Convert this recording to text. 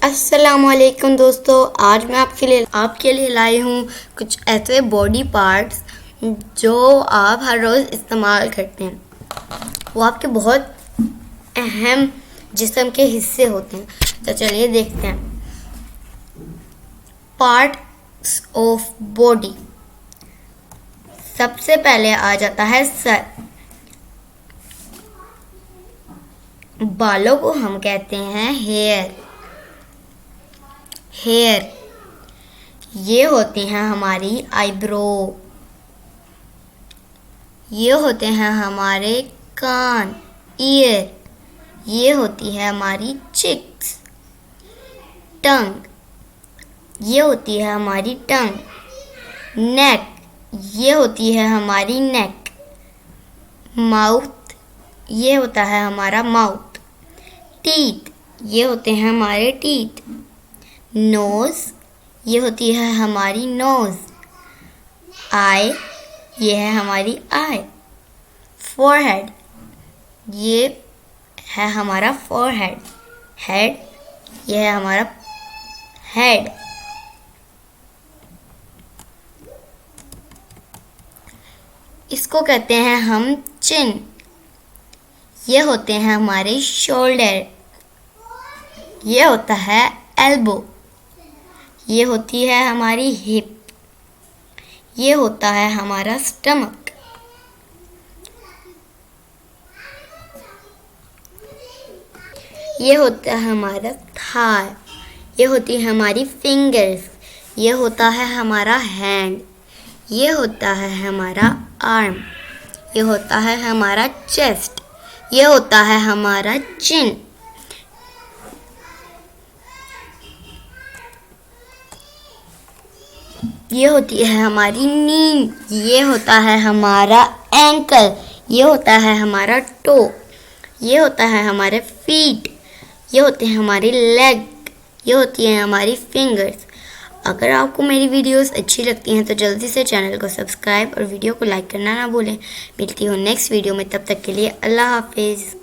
अस्सलामुअलैकुम दोस्तों, आज मैं आपके लिए लाई हूँ कुछ ऐसे बॉडी पार्ट्स जो आप हर रोज़ इस्तेमाल करते हैं। वो आपके बहुत अहम जिस्म के हिस्से होते हैं। तो चलिए देखते हैं। Parts of body. सबसे पहले आ जाता है सर। बालों को हम कहते हैं हेयर। ये होती हैं हमारी आईब्रो। ये होते हैं हमारे कान, ईयर। ये होती है हमारी चिक्स। टंग, ये होती है हमारी टंग। नेक, ये होती है हमारी नेक। माउथ, ये होता है हमारा माउथ। टीथ, ये होते हैं हमारे टीथ। नोज, ये होती है हमारी नोज। आई, ये है हमारी आई। फोरहेड, ये है हमारा फोरहेड। हेड, ये है हमारा हेड। इसको कहते हैं हम चिन। ये होते हैं हमारे शोल्डर। ये होता है एल्बो। ये होती है हमारी हिप। ये होता है हमारा स्टमक। ये होता है हमारा थाई। ये होती है हमारी फिंगर्स। ये होता है हमारा हैंड। ये होता है हमारा आर्म। ये होता है हमारा चेस्ट। ये होता है हमारा चिन। ये होती है हमारी नी। ये होता है हमारा एंकल। ये होता है हमारा टो। ये होता है हमारे फीट। ये होते हैं हमारी लेग। ये होती है हमारी फिंगर्स। अगर आपको मेरी वीडियोस अच्छी लगती हैं तो जल्दी से चैनल को सब्सक्राइब और वीडियो को लाइक करना ना भूलें। मिलती हूँ नेक्स्ट वीडियो में, तब तक के लिए अल्लाह हाफिज़।